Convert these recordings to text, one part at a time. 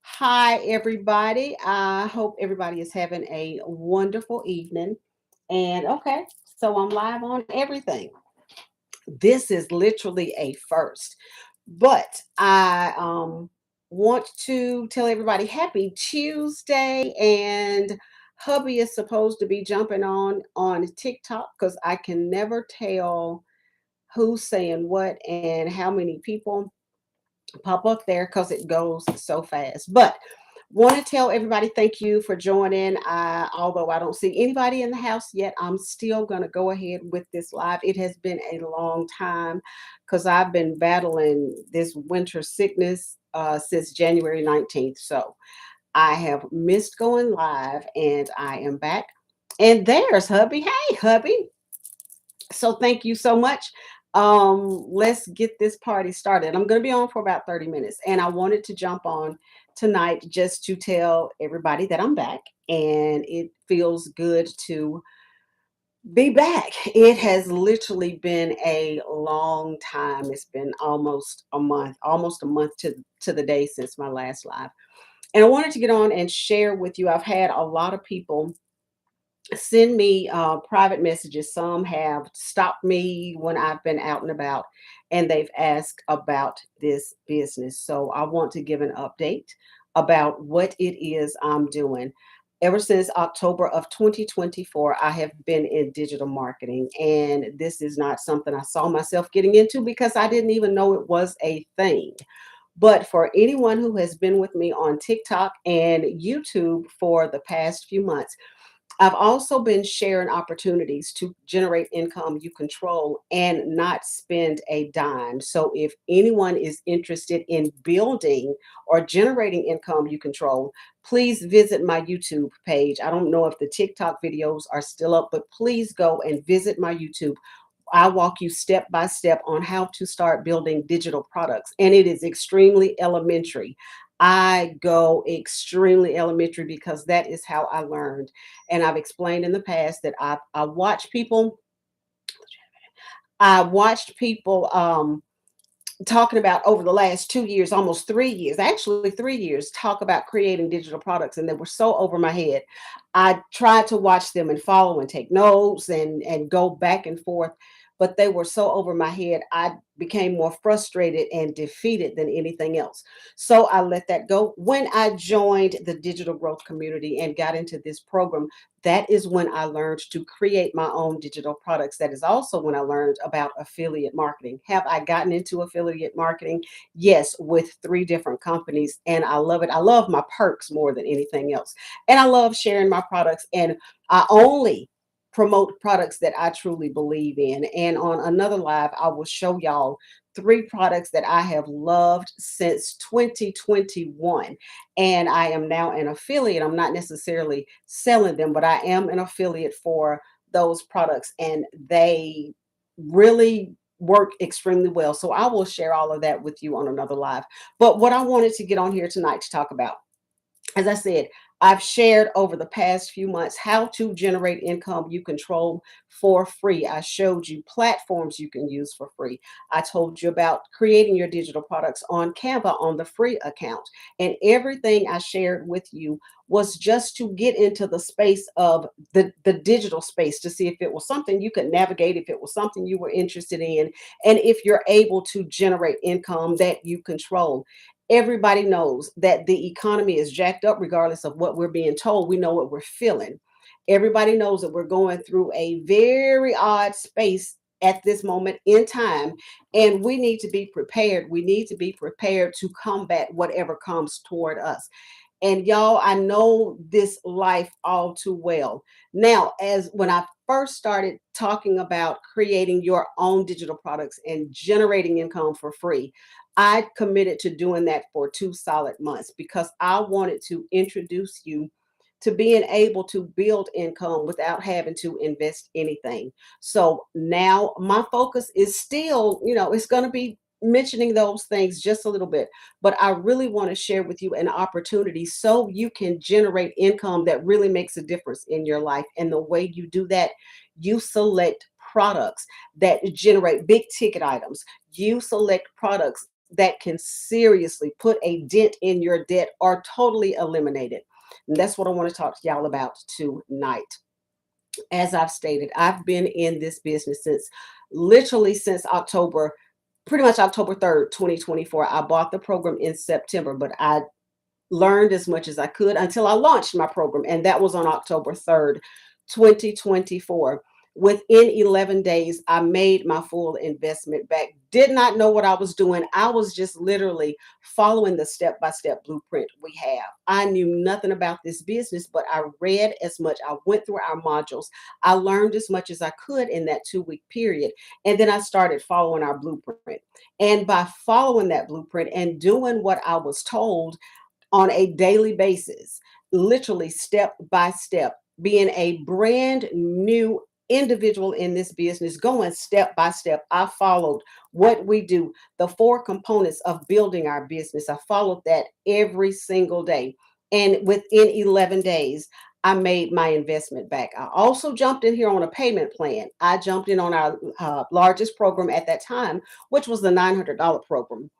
Hi everybody. I hope everybody is having a wonderful evening. And okay, so I'm live on everything. This is literally a first, but I want to tell everybody happy Tuesday. And hubby is supposed to be jumping on TikTok because I can never tell who's saying what and how many people pop up there because it goes so fast. But want to tell everybody thank you for joining. Although I don't see anybody in the house yet, I'm still going to go ahead with this live. It has been a long time because I've been battling this winter sickness since January 19th. So I have missed going live and I am back. And there's hubby. Hey, hubby. So thank you so much. Let's get this party started. I'm going to be on for about 30 minutes, and I wanted to jump on tonight just to tell everybody that I'm back, and it feels good to be back. It has literally been a long time. It's been almost a month to the day since my last live. And I wanted to get on and share with you. I've had a lot of people send me private messages. Some have stopped me when I've been out and about, and they've asked about this business. So I want to give an update about what it is I'm doing. Ever since October of 2024, I have been in digital marketing, and this is not something I saw myself getting into because I didn't even know it was a thing. But for anyone who has been with me on TikTok and YouTube for the past few months, I've also been sharing opportunities to generate income you control and not spend a dime. So, if anyone is interested in building or generating income you control, please visit my YouTube page. I don't know if the TikTok videos are still up, but please go and visit my YouTube. I walk you step by step on how to start building digital products, and it is extremely elementary. I go extremely elementary because that is how I learned. And I've explained in the past that I watch people. I watched people talking about over the last 2 years, almost 3 years, actually 3 years, talk about creating digital products, and they were so over my head. I tried to watch them and follow and take notes and go back and forth, but they were so over my head. I became more frustrated and defeated than anything else. So I let that go. When I joined the digital growth community and got into this program, that is when I learned to create my own digital products. That is also when I learned about affiliate marketing. Have I gotten into affiliate marketing? Yes, with three different companies, and I love it. I love my perks more than anything else. And I love sharing my products, and I only promote products that I truly believe in. And on another live, I will show y'all three products that I have loved since 2021, and I am now an affiliate. I'm not necessarily selling them, but I am an affiliate for those products, and they really work extremely well. So I will share all of that with you on another live. But what I wanted to get on here tonight to talk about, as I said, I've shared over the past few months how to generate income you control for free. I showed you platforms you can use for free. I told you about creating your digital products on Canva on the free account. And everything I shared with you was just to get into the space of the digital space to see if it was something you could navigate, if it was something you were interested in, and if you're able to generate income that you control. Everybody knows that the economy is jacked up regardless of what we're being told. We know what we're feeling. Everybody knows that we're going through a very odd space at this moment in time, and we need to be prepared. We need to be prepared to combat whatever comes toward us. And y'all, I know this life all too well. Now, as when I first started talking about creating your own digital products and generating income for free, I committed to doing that for 2 solid months because I wanted to introduce you to being able to build income without having to invest anything. So now my focus is still, it's going to be mentioning those things just a little bit, but I really want to share with you an opportunity so you can generate income that really makes a difference in your life. And the way you do that, you select products that generate big ticket items. You select products that can seriously put a dent in your debt are totally eliminated. And that's what I want to talk to y'all about tonight. As I've stated, I've been in this business since October, pretty much October 3rd, 2024. I bought the program in September, but I learned as much as I could until I launched my program, and that was on October 3rd, 2024. Within 11 days, I made my full investment back. Did not know what I was doing. I was just literally following the step by step blueprint we have. I knew nothing about this business, but I read as much. I went through our modules. I learned as much as I could in that 2 week period. And then I started following our blueprint. And by following that blueprint and doing what I was told, on a daily basis, literally step by step, being a brand new individual in this business, going step by step. I followed what we do, the four components of building our business. I followed that every single day. And within 11 days, I made my investment back. I also jumped in here on a payment plan. I jumped in on our largest program at that time, which was the $900 program.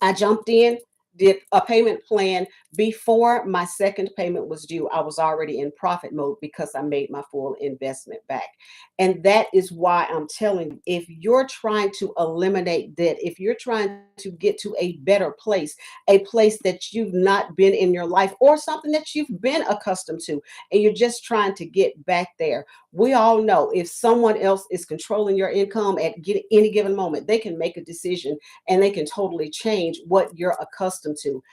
I jumped in, did a payment plan before my second payment was due. I was already in profit mode because I made my full investment back. And that is why I'm telling you, if you're trying to eliminate debt, if you're trying to get to a better place, a place that you've not been in your life or something that you've been accustomed to, and you're just trying to get back there, we all know if someone else is controlling your income at any given moment, they can make a decision and they can totally change what you're accustomed to.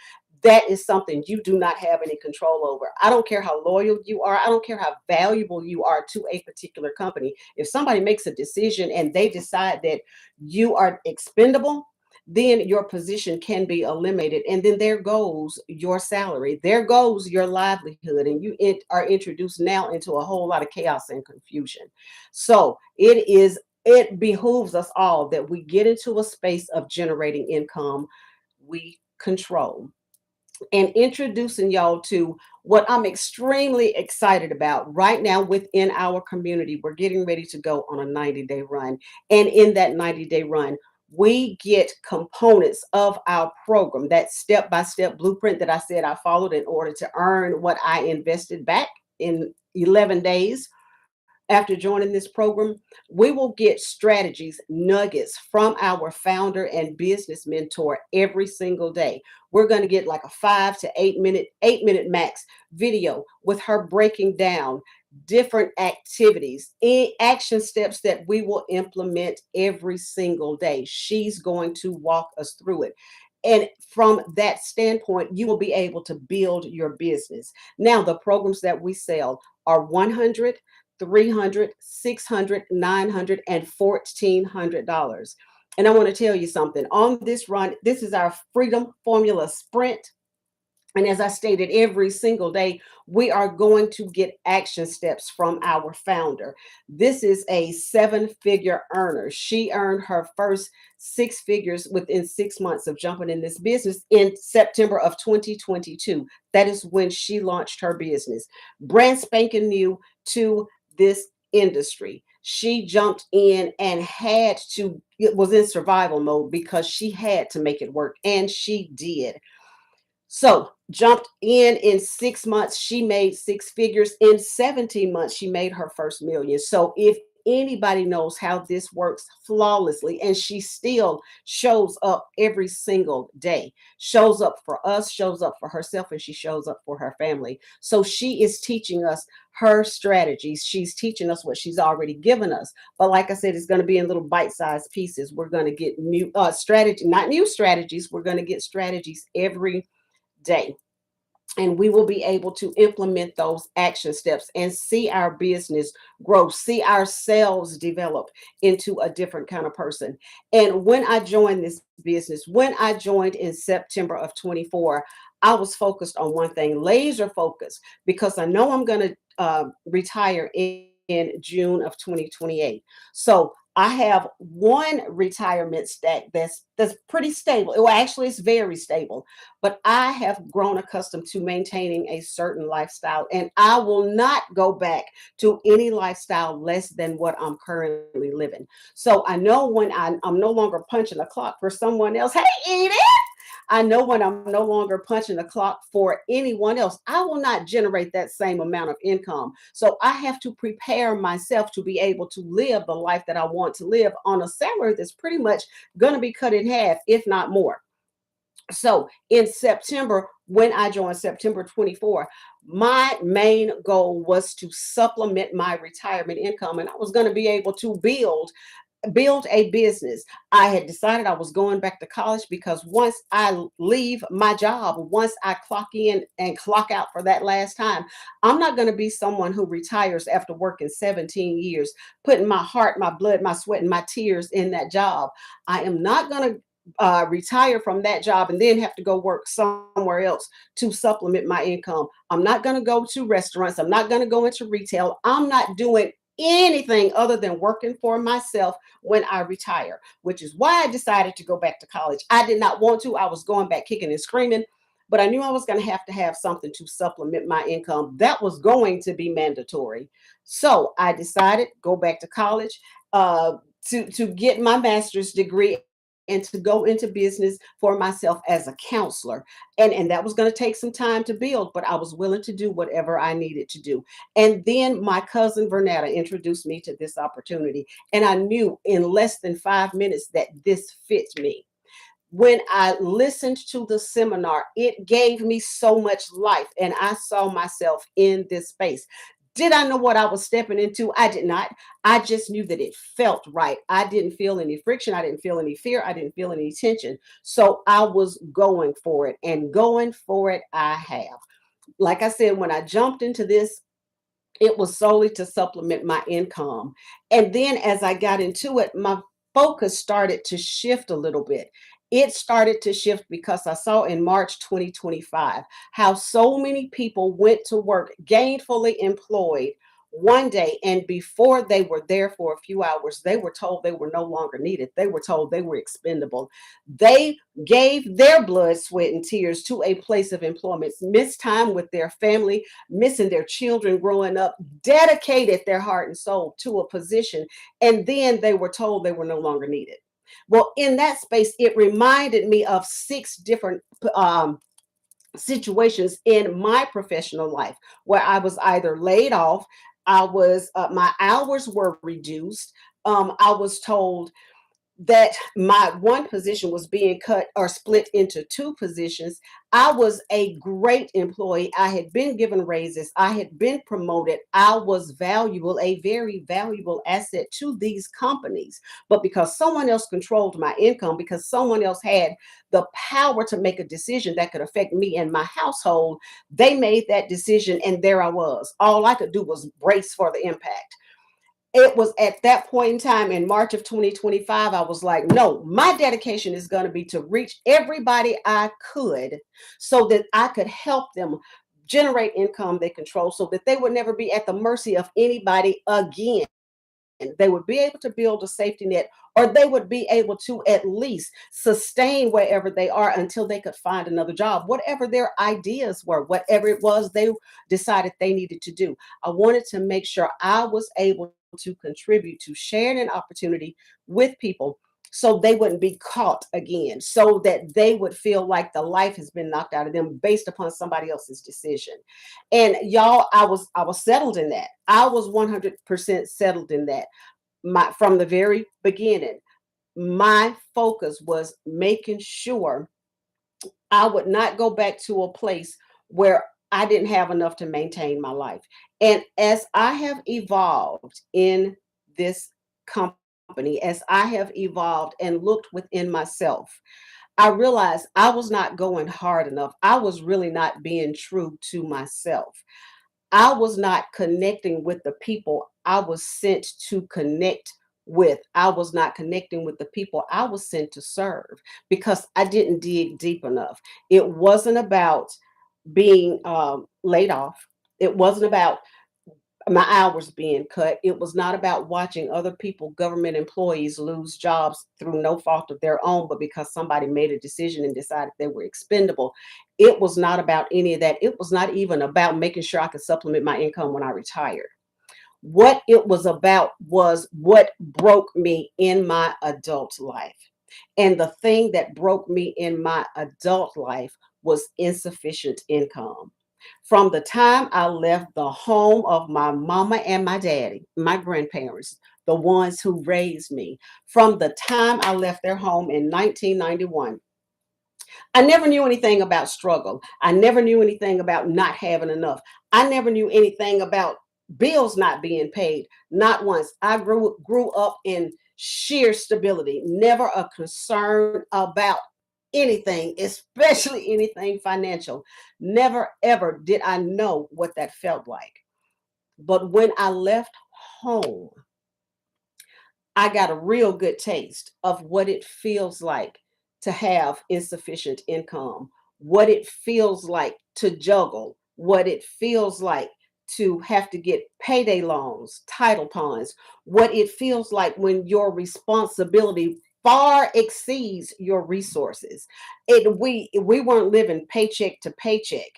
That is something you do not have any control over. I don't care how loyal you are. I don't care how valuable you are to a particular company. If somebody makes a decision and they decide that you are expendable, then your position can be eliminated. And then there goes your salary. There goes your livelihood. And are introduced now into a whole lot of chaos and confusion. So it behooves us all that we get into a space of generating income we control. And introducing y'all to what I'm extremely excited about right now within our community. We're getting ready to go on a 90-day run. And in that 90-day run, we get components of our program, that step by step blueprint that I said I followed in order to earn what I invested back in 11 days. After joining this program, we will get strategies, nuggets from our founder and business mentor every single day. We're going to get like a 5 to 8 minute, 8 minute max video with her breaking down different activities, action steps that we will implement every single day. She's going to walk us through it. And from that standpoint, you will be able to build your business. Now, the programs that we sell are 100, 300, 600, 900, and $1,400. And I want to tell you something. On this run, this is our Freedom Formula Sprint. And as I stated, every single day, we are going to get action steps from our founder. This is a 7-figure earner. She earned her first 6 figures within 6 months of jumping in this business in September of 2022. That is when she launched her business. Brand spanking new to this industry. She jumped in and it was in survival mode because she had to make it work, and she did. So jumped in 6 months, she made 6 figures. In 17 months, she made her first million. So if anybody knows how this works flawlessly, and she still shows up every single day, shows up for us, shows up for herself, and she shows up for her family. So she is teaching us her strategies. She's teaching us what she's already given us. But like I said, it's going to be in little bite-sized pieces. We're going to get new strategy, not new strategies. We're going to get strategies every day, and we will be able to implement those action steps and see our business grow, see ourselves develop into a different kind of person. And when I joined this business, when I joined in September of 24, I was focused on one thing, laser focused, because I know I'm going to retire in in June of 2028. So I have one retirement stack that's pretty stable. Well, actually, it's very stable. But I have grown accustomed to maintaining a certain lifestyle, and I will not go back to any lifestyle less than what I'm currently living. So I know when I'm no longer punching a clock for someone else. Hey, Edie! I know when I'm no longer punching the clock for anyone else, I will not generate that same amount of income. So I have to prepare myself to be able to live the life that I want to live on a salary that's pretty much going to be cut in half, if not more. So in September, when I joined September 24, my main goal was to supplement my retirement income, and I was going to be able to build a business. I had decided I was going back to college because once I leave my job, once I clock in and clock out for that last time, I'm not going to be someone who retires after working 17 years, putting my heart, my blood, my sweat, and my tears in that job. I am not going to retire from that job and then have to go work somewhere else to supplement my income. I'm not going to go to restaurants. I'm not going to go into retail. I'm not doing anything other than working for myself when I retire, which is why I decided to go back to college. I did not want to. I was going back kicking and screaming, but I knew I was going to have something to supplement my income. That was going to be mandatory. So I decided go back to college to get my master's degree and to go into business for myself as a counselor. And that was going to take some time to build, but I was willing to do whatever I needed to do. And then my cousin Vernetta introduced me to this opportunity. And I knew in less than 5 minutes that this fits me. When I listened to the seminar, it gave me so much life, and I saw myself in this space. Did I know what I was stepping into? I did not. I just knew that it felt right. I didn't feel any friction. I didn't feel any fear. I didn't feel any tension. So I was going for it, and going for it, I have. Like I said, when I jumped into this, it was solely to supplement my income. And then as I got into it, my focus started to shift a little bit. It started to shift because I saw in March 2025 how so many people went to work gainfully employed one day, and before they were there for a few hours, they were told they were no longer needed. They were told they were expendable. They gave their blood, sweat, and tears to a place of employment, missed time with their family, missing their children growing up, dedicated their heart and soul to a position, and then they were told they were no longer needed. Well, in that space, it reminded me of six different situations in my professional life where I was either laid off, my hours were reduced. I was told that my one position was being cut or split into two positions. I was a great employee. I had been given raises. I had been promoted. I was valuable, a very valuable asset to these companies. But because someone else controlled my income, because someone else had the power to make a decision that could affect me and my household, they made that decision. And there I was. All I could do was brace for the impact. It was at that point in time in March of 2025, I was like, no, my dedication is going to be to reach everybody I could so that I could help them generate income they control so that they would never be at the mercy of anybody again. They would be able to build a safety net, or they would be able to at least sustain wherever they are until they could find another job, whatever their ideas were, whatever it was they decided they needed to do. I wanted to make sure I was able to contribute to sharing an opportunity with people so they wouldn't be caught again, so that they would feel like the life has been knocked out of them based upon somebody else's decision. And y'all, I was settled in that. I was 100% settled in that. My From the very beginning, my focus was making sure I would not go back to a place where I didn't have enough to maintain my life. And as I have evolved in this company, as I have evolved and looked within myself, I realized I was not going hard enough. I was really not being true to myself. I was not connecting with the people I was sent to connect with. I was not connecting with the people I was sent to serve because I didn't dig deep enough. It wasn't about being laid off. It wasn't about my hours being cut. It was not about watching other people, government employees, lose jobs through no fault of their own, but because somebody made a decision and decided they were expendable. It was not about any of that. It was not even about making sure I could supplement my income when I retired. What it was about was what broke me in my adult life. And the thing that broke me in my adult life was insufficient income. From the time I left the home of my mama and my daddy, my grandparents, the ones who raised me, from the time I left their home in 1991, I never knew anything about struggle. I never knew anything about not having enough. I never knew anything about bills not being paid. Not once. I grew up in sheer stability, never a concern about anything, especially anything financial. Never ever did I know what that felt like. But when I left home, I got a real good taste of what it feels like to have insufficient income, what it feels like to juggle, what it feels like to have to get payday loans, title ponds, what it feels like when your responsibility far exceeds your resources. We weren't living paycheck to paycheck.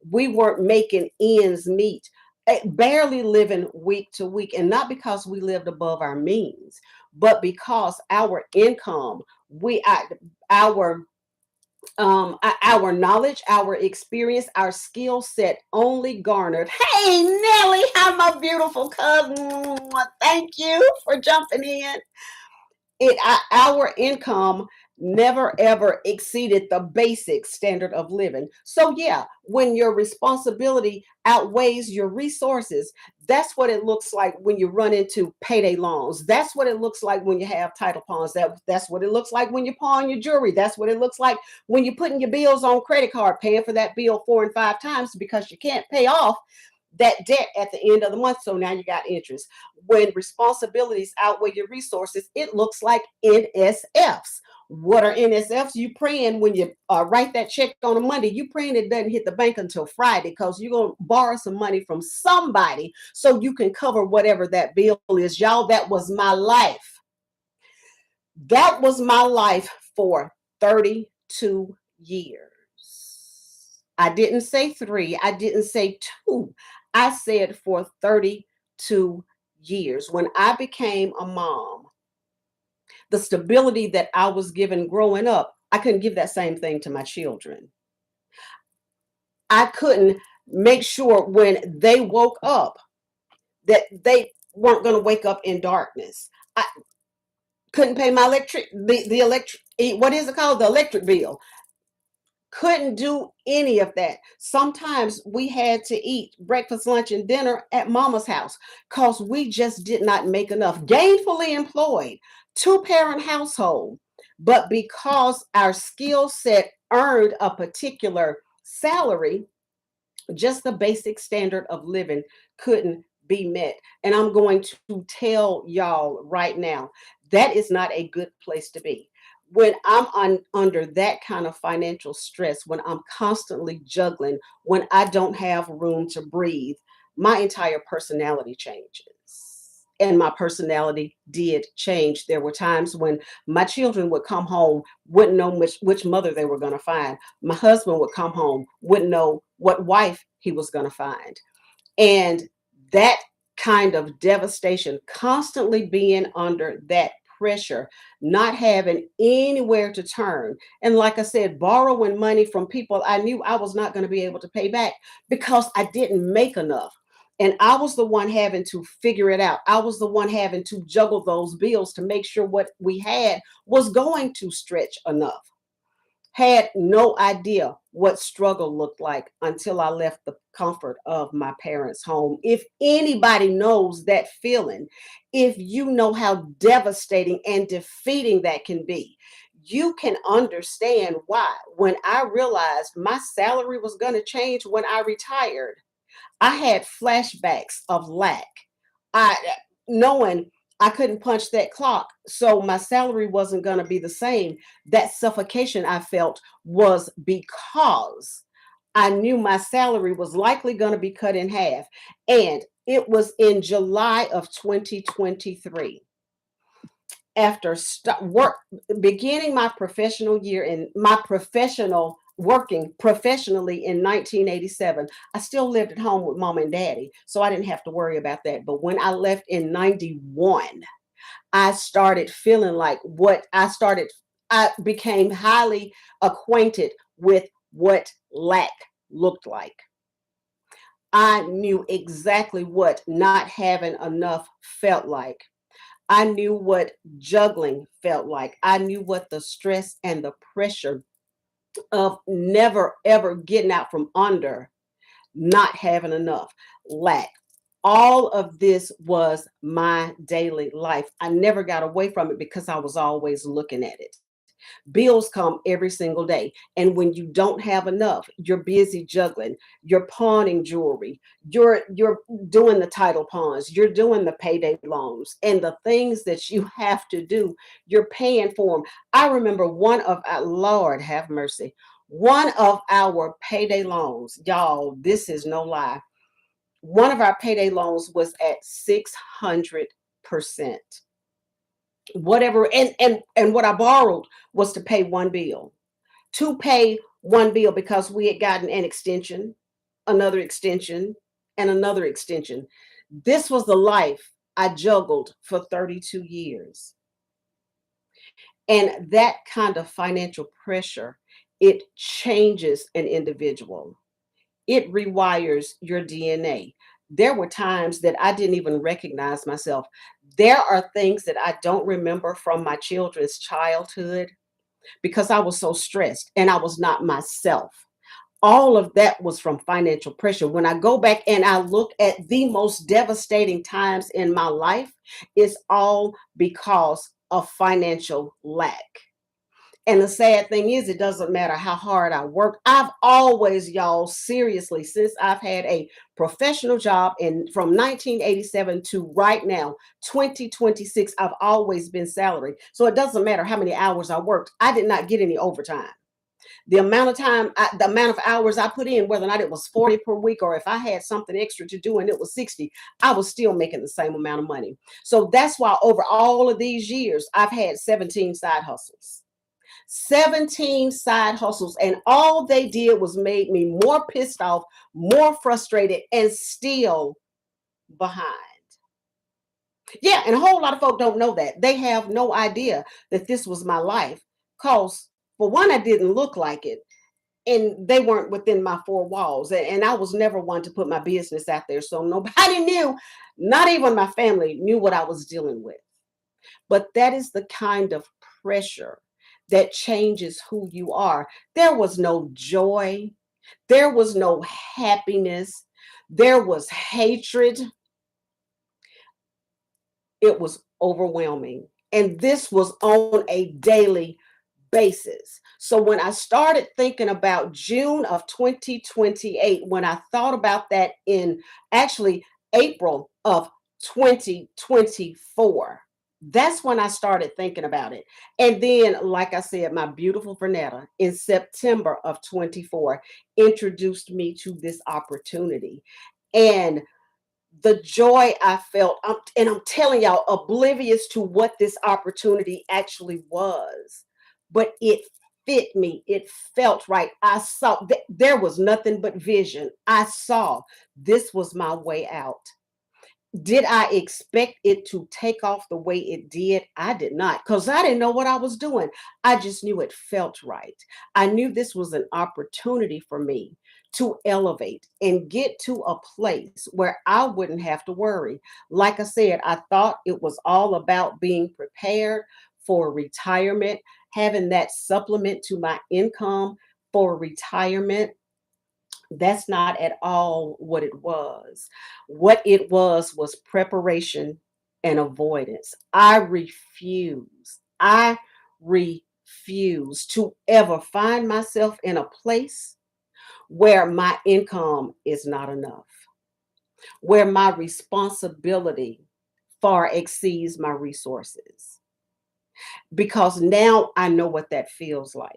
We weren't making ends meet. Barely living week to week, and not because we lived above our means, but because our income, our our knowledge, our experience, our skill set only garnered. Hey Nellie, how my beautiful cousin. Thank you for jumping in. Our income never ever exceeded the basic standard of living. So yeah, when your responsibility outweighs your resources, that's what it looks like when you run into payday loans. That's what it looks like when you have title pawns. That's what it looks like when you pawn your jewelry. That's what it looks like when you're putting your bills on credit card, paying for that bill 4 and 5 times because you can't pay off that debt at the end of the month. So now you got interest. When responsibilities outweigh your resources, it looks like NSFs. What are NSFs? You praying when you write that check on a Monday, you praying it doesn't hit the bank until Friday because you're going to borrow some money from somebody so you can cover whatever that bill is. Y'all, that was my life. That was my life for 32 years. I didn't say three, I didn't say two. I said for 32 years. When I became a mom, the stability that I was given growing up, I couldn't give that same thing to my children. I couldn't make sure when they woke up that they weren't going to wake up in darkness. I couldn't pay my the electric, what is it called? The electric bill. Couldn't do any of that. Sometimes we had to eat breakfast, lunch, and dinner at mama's house because we just did not make enough. Gainfully employed, two-parent household, but because our skill set earned a particular salary, just the basic standard of living couldn't be met. And I'm going to tell y'all right now, that is not a good place to be. When under that kind of financial stress, when I'm constantly juggling, when I don't have room to breathe, my entire personality changes. And my personality did change. There were times when my children would come home, wouldn't know which mother they were going to find. My husband would come home, wouldn't know what wife he was going to find. And that kind of devastation, constantly being under that pressure, not having anywhere to turn. And like I said, borrowing money from people I knew I was not going to be able to pay back because I didn't make enough. And I was the one having to figure it out. I was the one having to juggle those bills to make sure what we had was going to stretch enough. Had no idea what struggle looked like until I left the comfort of my parents' home. If anybody knows that feeling, if you know how devastating and defeating that can be, you can understand why. When I realized my salary was going to change when I retired, I had flashbacks of lack. I knowing I couldn't punch that clock, so my salary wasn't going to be the same. That suffocation I felt was because I knew my salary was likely going to be cut in half. And it was in July of 2023, after work beginning my professional year in my professional working professionally in 1987. I still lived at home with mom and daddy, so I didn't have to worry about that. But when I left in 91, I started feeling like I became highly acquainted with what lack looked like. I knew exactly what not having enough felt like. I knew what juggling felt like. I knew what the stress and the pressure of never ever getting out from under not having enough, lack. All of this was my daily life. I never got away from it because I was always looking at it. Bills come every single day. And when you don't have enough, you're busy juggling, you're pawning jewelry, you're doing the title pawns, you're doing the payday loans, and the things that you have to do, you're paying for them. I remember one of our, Lord have mercy, one of our payday loans, y'all, this is no lie. One of our payday loans was at 600%. Whatever, and what I borrowed was to pay one bill. To pay one bill because we had gotten an extension, another extension, and another extension. This was the life I juggled for 32 years. And that kind of financial pressure, it changes an individual. It rewires your DNA. There were times that I didn't even recognize myself. There are things that I don't remember from my children's childhood because I was so stressed and I was not myself. All of that was from financial pressure. When I go back and I look at the most devastating times in my life, it's all because of financial lack. And the sad thing is, it doesn't matter how hard I work. I've always, y'all, seriously, since I've had a professional job in from 1987 to right now, 2026, I've always been salaried. So it doesn't matter how many hours I worked. I did not get any overtime. The amount of time, the amount of hours I put in, whether or not it was 40 per week or if I had something extra to do and it was 60, I was still making the same amount of money. So that's why over all of these years, I've had 17 side hustles. 17 side hustles, and all they did was made me more pissed off, more frustrated, and still behind. Yeah, and a whole lot of folk don't know that. They have no idea that this was my life. Cause for one, I didn't look like it, and they weren't within my four walls. And I was never one to put my business out there. So nobody knew, not even my family knew what I was dealing with. But that is the kind of pressure that changes who you are. There was no joy, there was no happiness, there was hatred. It was overwhelming. And this was on a daily basis. So when I started thinking about June of 2028, when I thought about that in actually April of 2024, that's when I started thinking about it. And then, like I said, my beautiful Vernetta in September of 24 introduced me to this opportunity. And the joy I felt, and I'm telling y'all, oblivious to what this opportunity actually was, but it fit me. It felt right. I saw there was nothing but vision. I saw this was my way out. Did I expect it to take off the way it did? I did not, because I didn't know what I was doing. I just knew it felt right. I knew this was an opportunity for me to elevate and get to a place where I wouldn't have to worry. Like I said, I thought it was all about being prepared for retirement, having that supplement to my income for retirement. That's not at all what it was. What it was preparation and avoidance. I refuse to ever find myself in a place where my income is not enough, where my responsibility far exceeds my resources, because now I know what that feels like.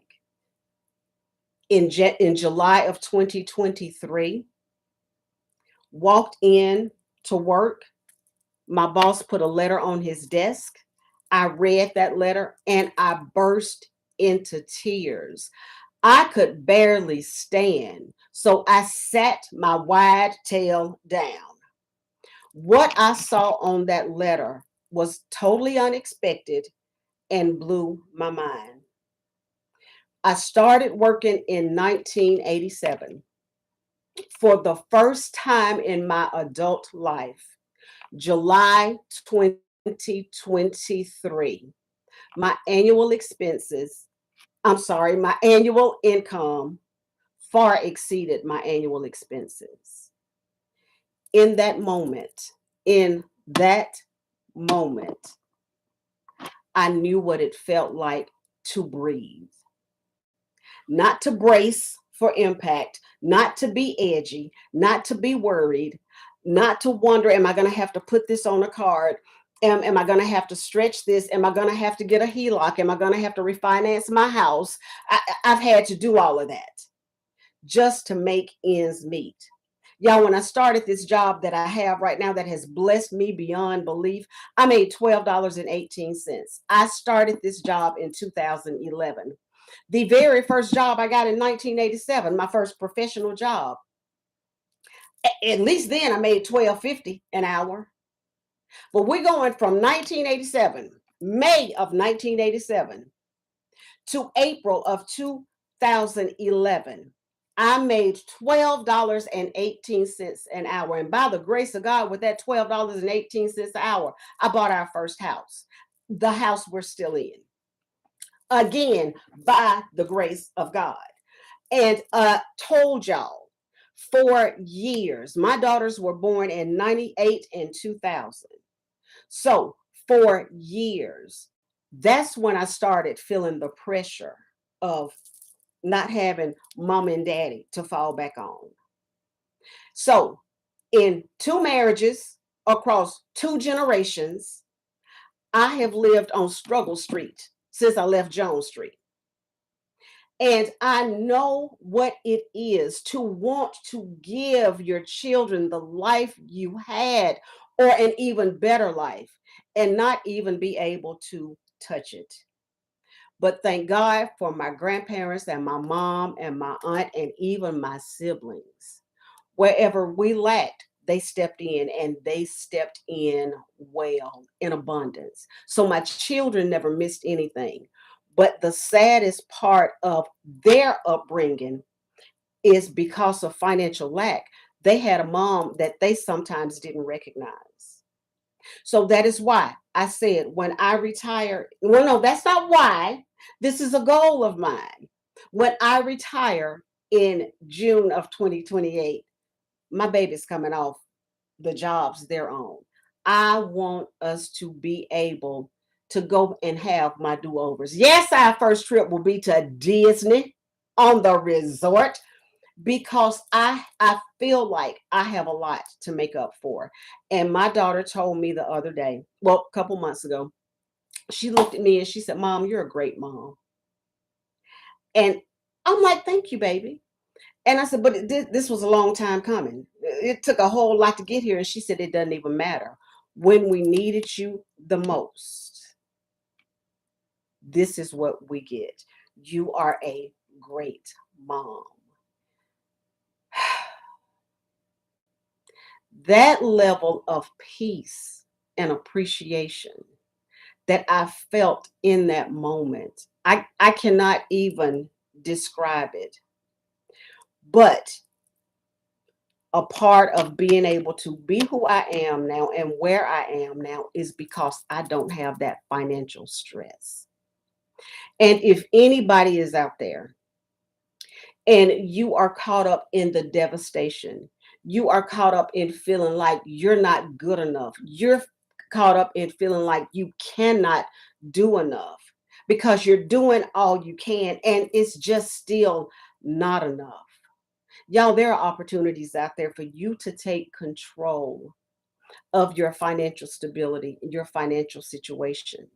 in July of 2023, walked in to work. My boss put a letter on his desk. I read that letter and I burst into tears. I could barely stand, so I sat my wide tail down. What I saw on that letter was totally unexpected and blew my mind. I started working in 1987. For the first time in my adult life, July 2023, my annual expenses, my annual income far exceeded my annual expenses. In that moment, in that moment, I knew what it felt like to breathe, not to brace for impact, not to be edgy, not to be worried, not to wonder, am I going to have to put this on a card? Am I going to have to stretch this? Am I going to have to get a HELOC? Am I going to have to refinance my house? I've had to do all of that just to make ends meet. Y'all, when I started this job that I have right now that has blessed me beyond belief, I made $12.18. I started this job in 2011. The very first job I got in 1987, my first professional job. At least then I made $12.50 an hour. But we're going from 1987, May of 1987, to April of 2011. I made $12.18 an hour. And by the grace of God, with that $12.18 an hour, I bought our first house, the house we're still in. Again, by the grace of God. And told y'all for years, my daughters were born in 98 and 2000. So for years, that's when I started feeling the pressure of not having mom and daddy to fall back on. So, in two marriages across two generations, I have lived on Struggle Street since I left Jones Street. And I know what it is to want to give your children the life you had or an even better life and not even be able to touch it. But thank God for my grandparents and my mom and my aunt and even my siblings. Wherever we lacked, they stepped in and they stepped in well, in abundance. So my children never missed anything. But the saddest part of their upbringing is because of financial lack. They had a mom that they sometimes didn't recognize. So that is why I said when I retire, well, no, that's not why. This is a goal of mine. When I retire in June of 2028, my baby's coming off the jobs they're on. I want us to be able to go and have my do-overs. Yes, our first trip will be to Disney on the resort because I feel like I have a lot to make up for. And my daughter told me the other day, well, a couple months ago, she looked at me and she said, "Mom, you're a great mom." And I'm like, "Thank you, baby." And I said, "But this was a long time coming. It took a whole lot to get here." And she said, "It doesn't even matter. When we needed you the most, this is what we get. You are a great mom." That level of peace and appreciation that I felt in that moment, I cannot even describe it. But a part of being able to be who I am now and where I am now is because I don't have that financial stress. And if anybody is out there and you are caught up in the devastation, you are caught up in feeling like you're not good enough, you're caught up in feeling like you cannot do enough because you're doing all you can and it's just still not enough. Y'all, there are opportunities out there for you to take control of your financial stability, your financial situation.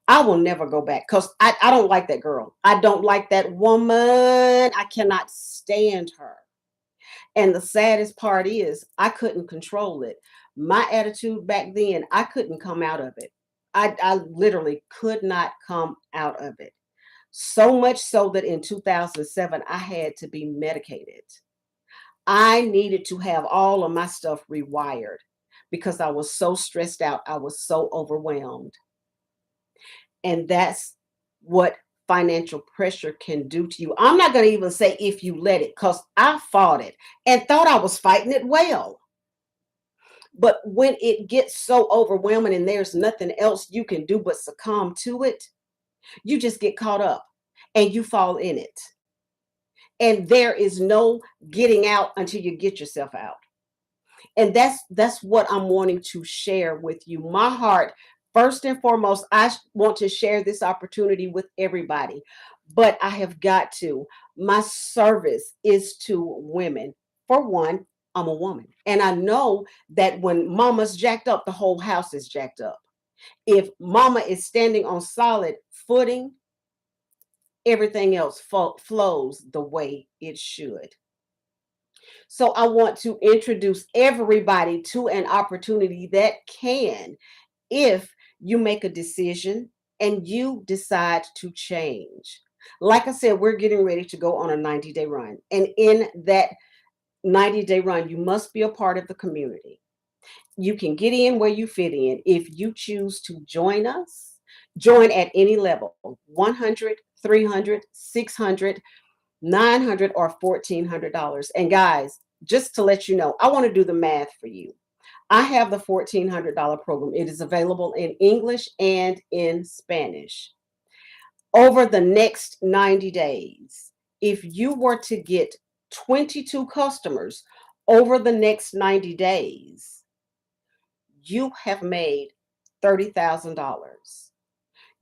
I will never go back because I don't like that girl. I don't like that woman. I cannot stand her. And the saddest part is I couldn't control it. My attitude back then, I couldn't come out of it. I literally could not come out of it. So much so that in 2007, I had to be medicated. I needed to have all of my stuff rewired because I was so stressed out. I was so overwhelmed. And that's what financial pressure can do to you. I'm not going to even say if you let it, because I fought it and thought I was fighting it well. But when it gets so overwhelming and there's nothing else you can do but succumb to it, you just get caught up and you fall in it. And there is no getting out until you get yourself out. And that's what I'm wanting to share with you. My heart, first and foremost, want to share this opportunity with everybody, but I have got to. My service is to women. For one, I'm a woman, and I know that when mama's jacked up, the whole house is jacked up. If mama is standing on solid footing, everything else flows the way it should. So I want to introduce everybody to an opportunity that can, if you make a decision and you decide to change. Like I said, we're getting ready to go on a 90-day run. And in that 90-day run, you must be a part of the community. You can get in where you fit in. If you choose to join us, join at any level, 100, 300, 600, 900, or $1,400. And guys, just to let you know, I want to do the math for you. I have the $1,400 program. It is available in English and in Spanish. Over the next 90 days, if you were to get 22 customers over the next 90 days, you have made $30,000.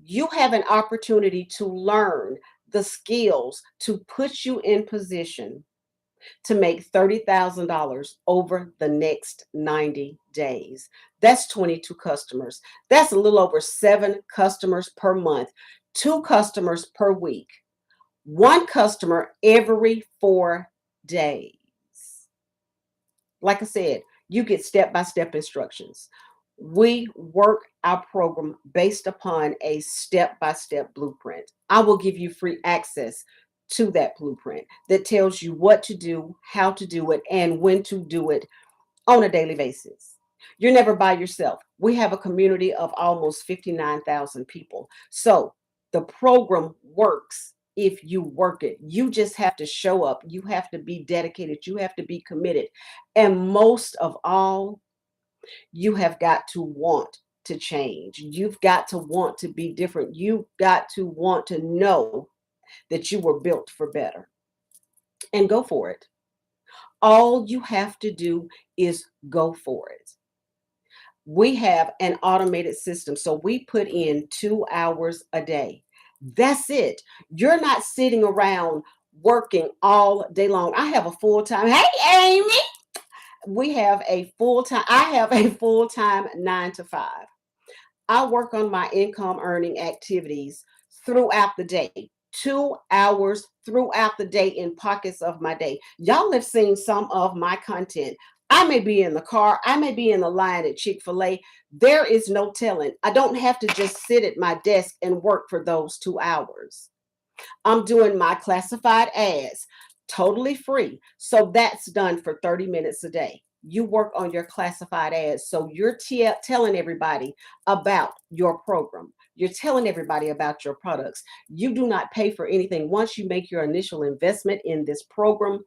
You have an opportunity to learn the skills to put you in position to make $30,000 over the next 90 days. That's 22 customers. That's a little over 7 customers per month, 2 customers per week, 1 customer every 4 days. Like I said, you get step-by-step instructions. We work our program based upon a step-by-step blueprint. I will give you free access to that blueprint that tells you what to do, how to do it, and when to do it on a daily basis. You're never by yourself. We have a community of almost 59,000 people. So the program works if you work it. You just have to show up. You have to be dedicated. You have to be committed. And most of all, you have got to want to change. You've got to want to be different. You've got to want to know that you were built for better, and go for it. All you have to do is go for it. We have an automated system, so we put in 2 hours a day. That's it. You're not sitting around working all day long. I have a full-time, hey Amy, I have a full-time 9 to 5. I work on my income earning activities throughout the day, 2 hours throughout the day in pockets of my day. Y'all have seen some of my content. I may be in the car, I may be in the line at Chick-fil-A. There is no telling. I don't have to just sit at my desk and work for those 2 hours. I'm doing my classified ads totally free. So that's done for 30 minutes a day. You work on your classified ads. So you're telling everybody about your program. You're telling everybody about your products. You do not pay for anything. Once you make your initial investment in this program,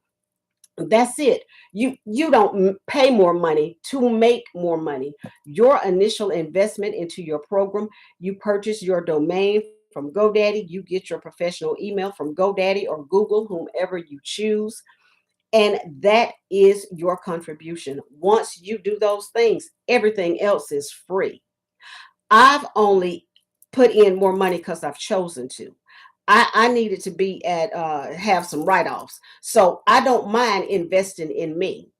that's it. You don't pay more money to make more money. Your initial investment into your program, you purchase your domain from GoDaddy, you get your professional email from GoDaddy or Google, whomever you choose. And that is your contribution. Once you do those things, everything else is free. I've only put in more money because I've chosen to. I needed to be at have some write-offs. So I don't mind investing in me.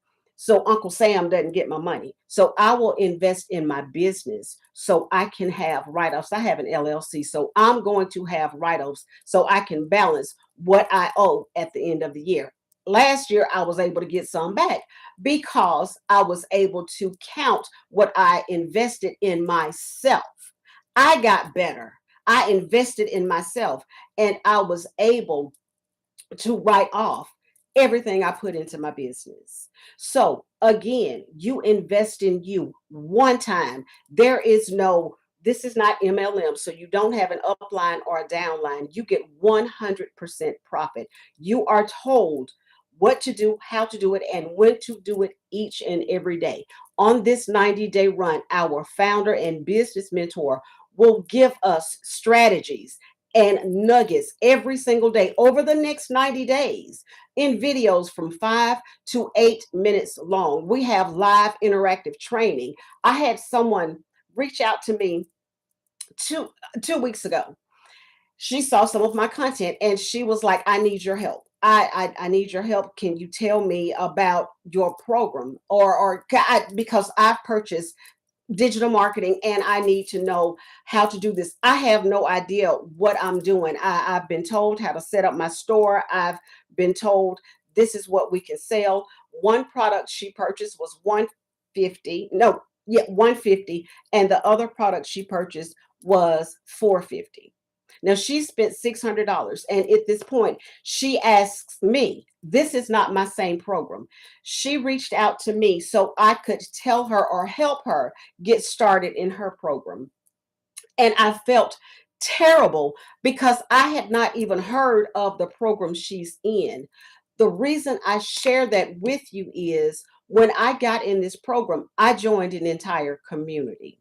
so Uncle Sam doesn't get my money. So I will invest in my business so I can have write-offs. I have an LLC, so I'm going to have write-offs so I can balance what I owe at the end of the year. Last year, I was able to get some back because I was able to count what I invested in myself. I got better. I invested in myself and I was able to write off everything I put into my business. So again, you invest in you one time. There is no, this is not MLM. So you don't have an upline or a downline. You get 100% profit. You are told what to do, how to do it, and when to do it each and every day. On this 90-day run, our founder and business mentor will give us strategies and nuggets every single day over the next 90 days in videos from 5 to 8 minutes long. We have live interactive training. I had someone reach out to me two weeks ago. She saw some of my content and she was like, I need your help. I need your help. Can you tell me about your program? Because I've purchased digital marketing and I need to know how to do this. I have no idea what I'm doing. I've been told how to set up my store. I've been told this is what we can sell. One product she purchased was 150. No, yeah, 150. And the other product she purchased was 450. Now she spent $600. And at this point, she asks me, this is not my same program. She reached out to me so I could tell her or help her get started in her program. And I felt terrible because I had not even heard of the program she's in. The reason I share that with you is when I got in this program, I joined an entire community.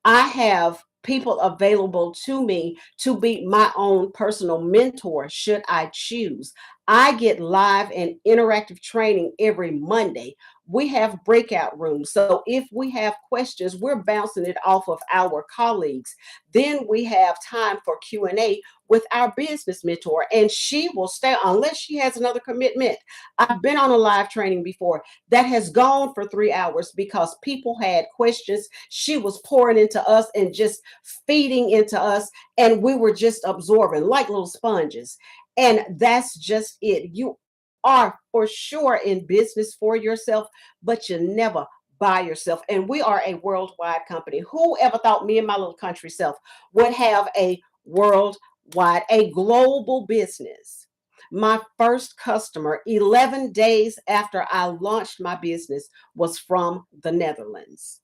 I have people available to me to be my own personal mentor should I choose. I get live and interactive training every Monday. We have breakout rooms. So if we have questions, we're bouncing it off of our colleagues. Then we have time for Q&A with our business mentor and she will stay unless she has another commitment. I've been on a live training before that has gone for 3 hours because people had questions. She was pouring into us and just feeding into us, and we were just absorbing like little sponges. And that's just it. You are for sure in business for yourself, but you never by yourself. And we are a worldwide company. Who ever thought me and my little country self would have a worldwide, a global business? My first customer, 11 days after I launched my business, was from the Netherlands.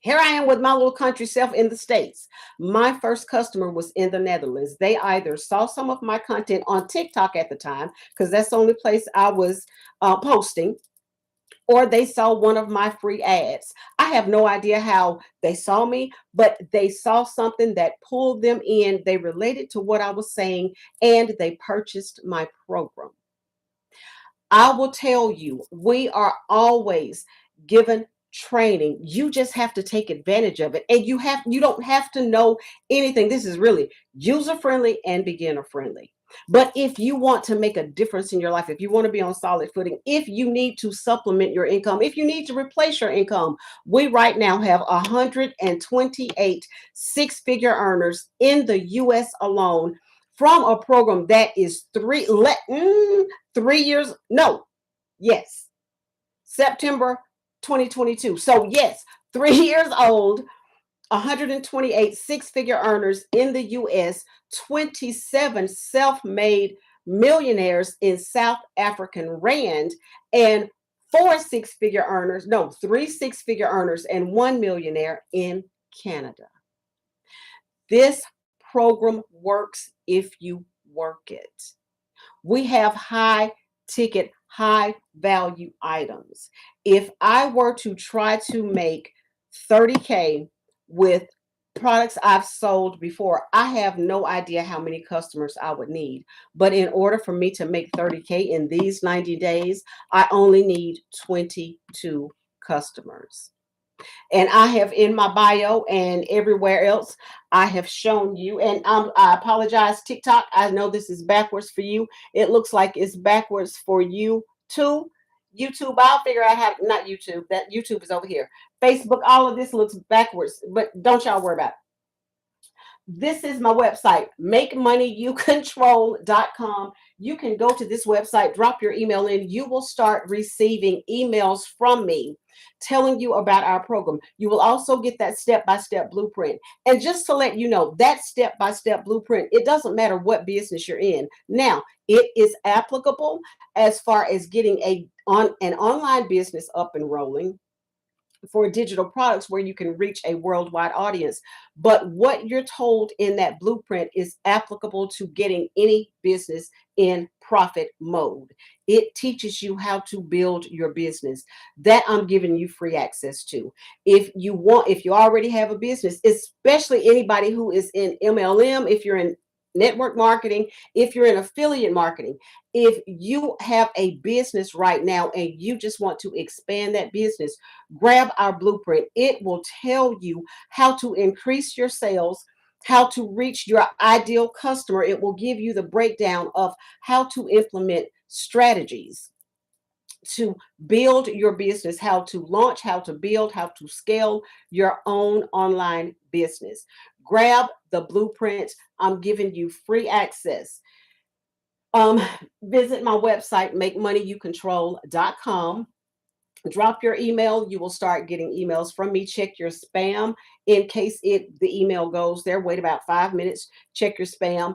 Here I am with my little country self in the States. My first customer was in the Netherlands. They either saw some of my content on TikTok at the time, because that's the only place I was posting, or they saw one of my free ads. I have no idea how they saw me, but they saw something that pulled them in. They related to what I was saying, and they purchased my program. I will tell you, we are always given training. You just have to take advantage of it. And you don't have to know anything. This is really user friendly and beginner friendly. But if you want to make a difference in your life, if you want to be on solid footing, if you need to supplement your income, if you need to replace your income, we right now have 128 six-figure earners in the US alone from a program that is 3 years, no, yes, September 2022. So yes, 3 years old, 128 six-figure earners in the US, 27 self-made millionaires in South African Rand, and three six-figure earners and one millionaire in Canada. This program works if you work it. We have high ticket, high value items. If I were to try to make 30K with products I've sold before, I have no idea how many customers I would need. But in order for me to make 30K in these 90 days, I only need 22 customers. And I have in my bio and everywhere else, I have shown you, and I apologize, TikTok. I know this is backwards for you. It looks like it's backwards for you too. YouTube, I'll figure out how, not YouTube, that YouTube is over here. Facebook, all of this looks backwards, but don't y'all worry about it. This is my website, makemoneyyoucontrol.com. You can go to this website, drop your email in. You will start receiving emails from me telling you about our program. You will also get that step-by-step blueprint. And just to let you know, that step-by-step blueprint, it doesn't matter what business you're in. Now, it is applicable as far as getting an online business up and rolling for digital products where you can reach a worldwide audience. But what you're told in that blueprint is applicable to getting any business in profit mode. It teaches you how to build your business. That I'm giving you free access to. If you already have a business, especially anybody who is in MLM, if you're in network marketing, if you're in affiliate marketing, if you have a business right now and you just want to expand that business, grab our blueprint. It will tell you how to increase your sales, how to reach your ideal customer. It will give you the breakdown of how to implement strategies to build your business, how to launch, how to build, how to scale your own online business. Grab the blueprint. I'm giving you free access. Um, Visit my website, makemoneyyoucontrol.com. Drop your email. You will start getting emails from me. Check your spam in case the email goes there. Wait about 5 minutes. Check your spam.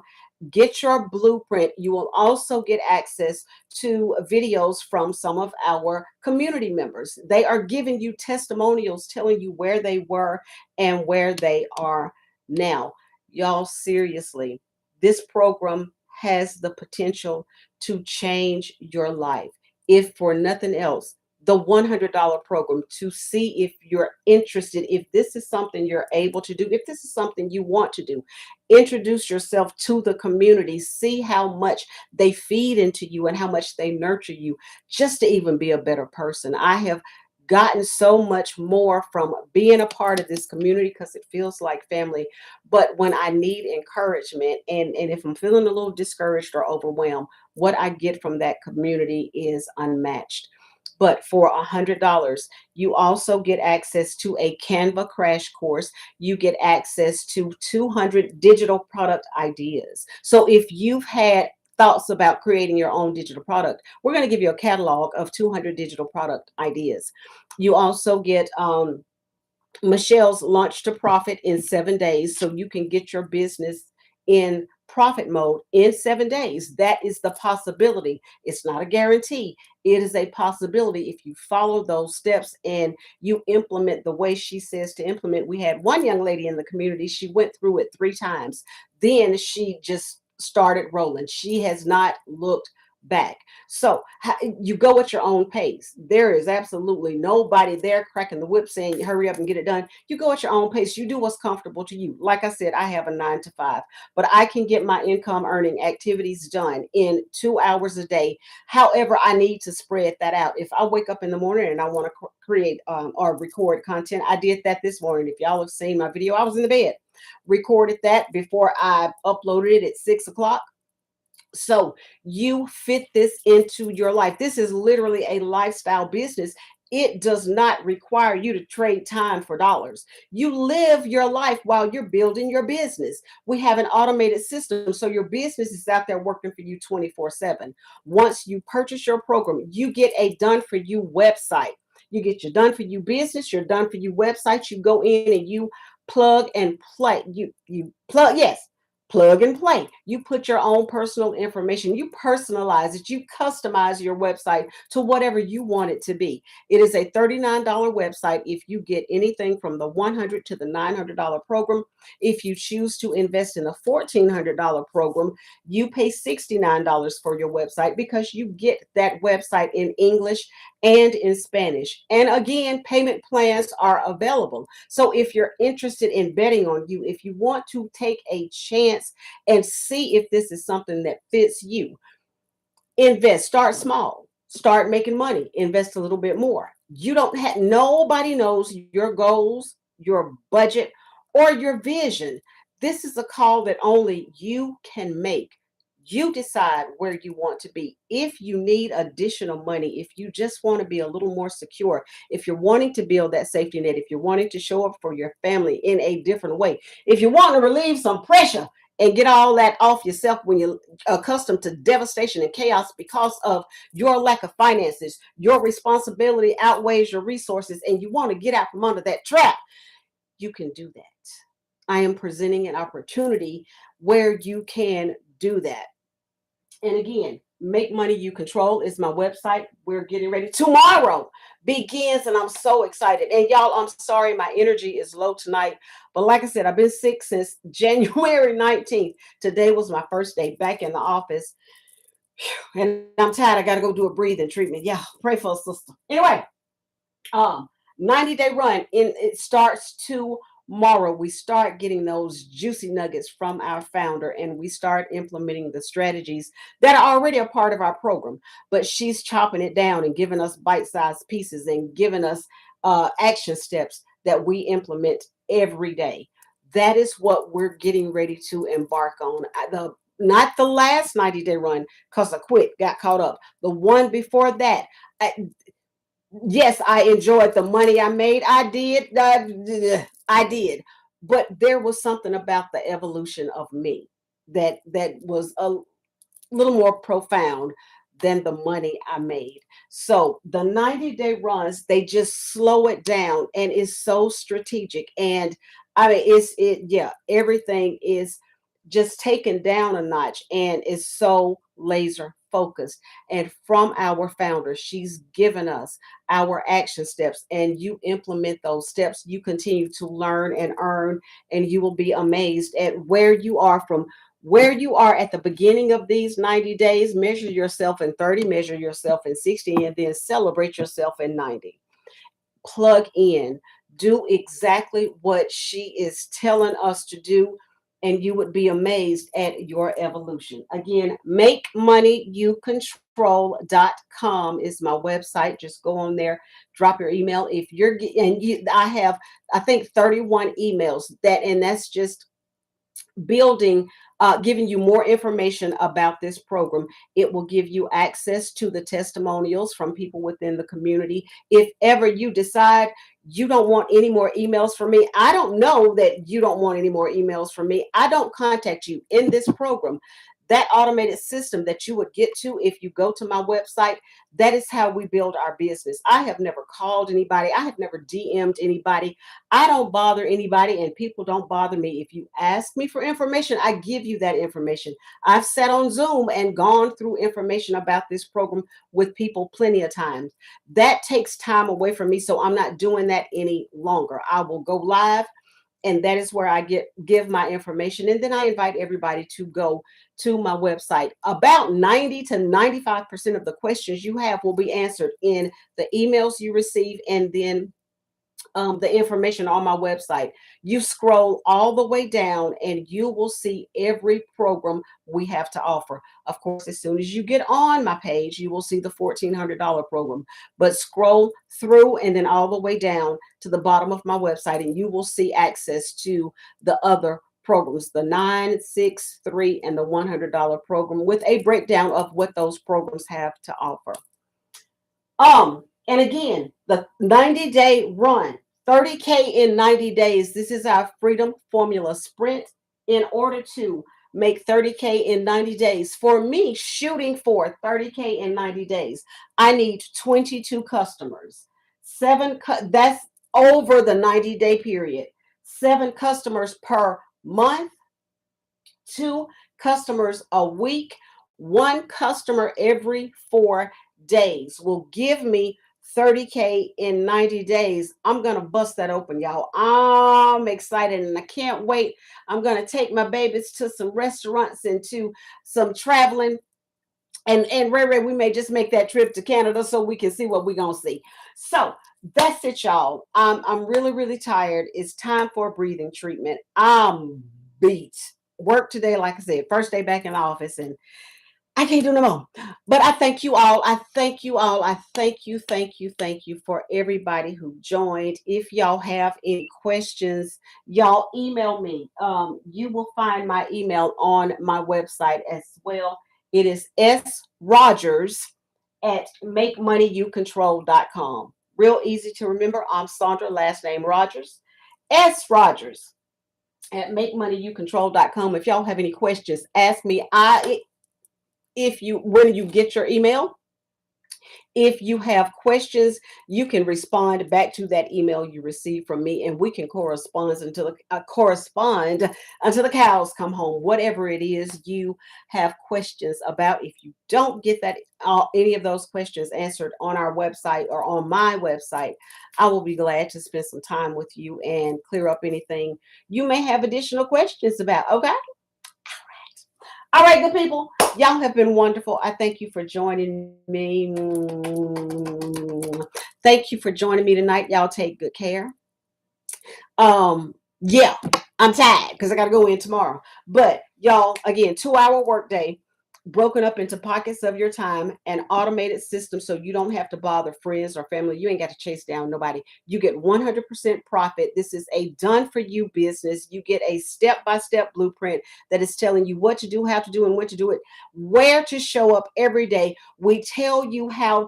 Get your blueprint. You will also get access to videos from some of our community members. They are giving you testimonials telling you where they were and where they are now. Y'all, seriously, this program has the potential to change your life. If for nothing else, the $100 program, to see if you're interested, if this is something you're able to do, if this is something you want to do. Introduce yourself to the community, see how much they feed into you and how much they nurture you just to even be a better person. I have gotten so much more from being a part of this community because it feels like family. But when I need encouragement and if I'm feeling a little discouraged or overwhelmed, what I get from that community is unmatched. But for $100, you also get access to a Canva crash course. You get access to 200 digital product ideas. So if you've had thoughts about creating your own digital product, we're going to give you a catalog of 200 digital product ideas. You also get Michelle's Launch to Profit in 7 days, so you can get your business in profit mode in 7 days. That is the possibility. It's not a guarantee. It is a possibility if you follow those steps and you implement the way she says to implement. We had one young lady in the community, she went through it 3 times. Then she just started rolling. She has not looked back. So you go at your own pace. There is absolutely nobody there cracking the whip saying, hurry up and get it done. You go at your own pace. You do what's comfortable to you. Like I said, I have a 9 to 5, but I can get my income earning activities done in 2 hours a day. However, I need to spread that out. If I wake up in the morning and I want to create or record content, I did that this morning. If y'all have seen my video, I was in the bed, recorded that before I uploaded it at 6 o'clock. So you fit this into your life. This is literally a lifestyle business. It does not require you to trade time for dollars. You live your life while you're building your business. We have an automated system, so your business is out there working for you 24/7. Once you purchase your program, you get a done for you website. You get your done for you business, your done for you website. You go in and you plug and play. You plug, yes, plug and play. You put your own personal information, you personalize it, you customize your website to whatever you want it to be. It is a $39 website if you get anything from the $100 to the $900 program. If you choose to invest in a $1,400 program, you pay $69 for your website because you get that website in English and in Spanish. And again, payment plans are available. So if you're interested in betting on you, if you want to take a chance and see if this is something that fits you, invest, start small, start making money, invest a little bit more. You don't have, nobody knows your goals, your budget, or your vision. This is a call that only you can make. You decide where you want to be. If you need additional money, if you just want to be a little more secure, if you're wanting to build that safety net, if you're wanting to show up for your family in a different way, if you want to relieve some pressure and get all that off yourself when you're accustomed to devastation and chaos because of your lack of finances, your responsibility outweighs your resources, and you want to get out from under that trap, you can do that. I am presenting an opportunity where you can do that. And again, Make Money You Control is my website. We're getting ready. Tomorrow begins, and I'm so excited. And y'all, I'm sorry, my energy is low tonight. But like I said, I've been sick since January 19th. Today was my first day back in the office. And I'm tired. I got to go do a breathing treatment. Yeah, pray for a sister. Anyway, um 90-day run it starts tomorrow. We start getting those juicy nuggets from our founder, and we start implementing the strategies that are already a part of our program, but she's chopping it down and giving us bite-sized pieces and giving us action steps that we implement every day. That is what we're getting ready to embark on. The Not the last 90-day run, because I quit, got caught up. The one before that, yes, I enjoyed the money I made. I did. I did. But there was something about the evolution of me that was a little more profound than the money I made. So the 90-day runs, they just slow it down and it's so strategic. And I mean, yeah, everything is just taken down a notch and is so laser focused. And from our founder, she's given us our action steps, and you implement those steps. You continue to learn and earn, and you will be amazed at where you are from where you are at the beginning of these 90 days. Measure yourself in 30, measure yourself in 60, and then celebrate yourself in 90. Plug in, do exactly what she is telling us to do, and you would be amazed at your evolution. Again, makemoneyyoucontrol.com is my website. Just go on there, drop your email. If you're, and you, I have, I think 31 emails and that's just building, giving you more information about this program. It will give you access to the testimonials from people within the community. If ever you decide you don't want any more emails from me, I don't know that you don't want any more emails from me. I don't contact you in this program. That automated system that you would get to if you go to my website, that is how we build our business. I have never called anybody. I have never DM'd anybody. I don't bother anybody, and people don't bother me. If you ask me for information, I give you that information. I've sat on Zoom and gone through information about this program with people plenty of times. That takes time away from me, so I'm not doing that any longer. I will go live, and that is where I give my information, and then I invite everybody to go to my website. About 90 to 95% of the questions you have will be answered in the emails you receive, and then the information on my website. You scroll all the way down and you will see every program we have to offer. Of course, as soon as you get on my page, you will see the $1,400 program. But scroll through and then all the way down to the bottom of my website, and you will see access to the other programs, the 9, 6, 3, and the $100 program, with a breakdown of what those programs have to offer. And again, the 90-day run, 30K in 90 days. This is our Freedom Formula Sprint. In order to make 30K in 90 days, for me, shooting for 30K in 90 days, I need 22 customers. That's over the 90-day period. 7 customers per month, 2 customers a week, 1 customer every 4 days will give me 30K in 90 days. I'm going to bust that open, y'all. I'm excited and I can't wait. I'm going to take my babies to some restaurants and to some traveling. And Ray Ray, we may just make that trip to Canada so we can see what we're going to see. So that's it, y'all. I'm really, really tired. It's time for a breathing treatment. I'm beat. Work today, like I said, first day back in the office, and I can't do no more. But I thank you all. I thank you all. I thank you for everybody who joined. If y'all have any questions, y'all email me. You will find my email on my website as well. It is srogers at makemoneyyoucontrol.com. Real easy to remember. I'm Sandra, last name Rogers. S. Rogers at makemoneyyoucontrol.com. If y'all have any questions, ask me. If you when you get your email, if you have questions, you can respond back to that email you received from me, and we can correspond until the cows come home. Whatever it is you have questions about, if you don't get that any of those questions answered on our website or on my website, I will be glad to spend some time with you and clear up anything you may have additional questions about. Okay. All right, good people. Y'all have been wonderful. I thank you for joining me. Thank you for joining me tonight. Y'all take good care. Yeah, I'm tired because I gotta go in tomorrow. But y'all, again, 2-hour workday, broken up into pockets of your time, and automated system, so you don't have to bother friends or family. You ain't got to chase down nobody. You get 100% profit. This is a done for you business. You get a step-by-step blueprint that is telling you what to do, how to do, and when to do it, where to show up every day. We tell you how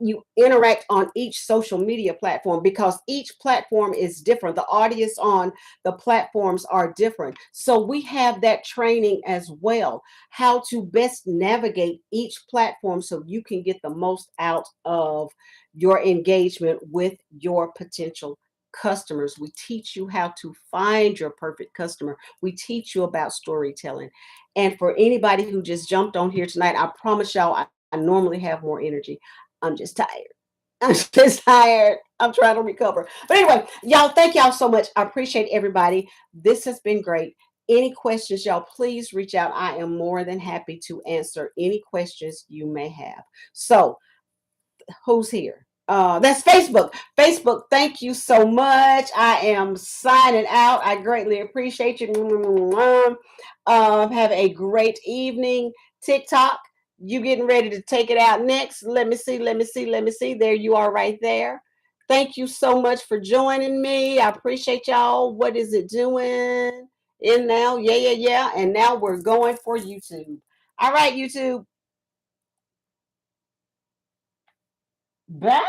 you interact on each social media platform, because each platform is different. The audience on the platforms are different. So we have that training as well, how to best navigate each platform so you can get the most out of your engagement with your potential customers. We teach you how to find your perfect customer. We teach you about storytelling. And for anybody who just jumped on here tonight, I promise y'all, I normally have more energy. I'm just tired. I'm just tired. I'm trying to recover. But anyway, y'all, thank y'all so much. I appreciate everybody. This has been great. Any questions, y'all, please reach out. I am more than happy to answer any questions you may have. So, who's here? That's Facebook. Facebook, thank you so much. I am signing out. I greatly appreciate you. Have a great evening. TikTok, you getting ready to take it out next? Let me see. Let me see. Let me see. There you are right there. Thank you so much for joining me. I appreciate y'all. What is it doing? In now? Yeah, yeah, yeah. And now we're going for YouTube. All right, YouTube. Bye.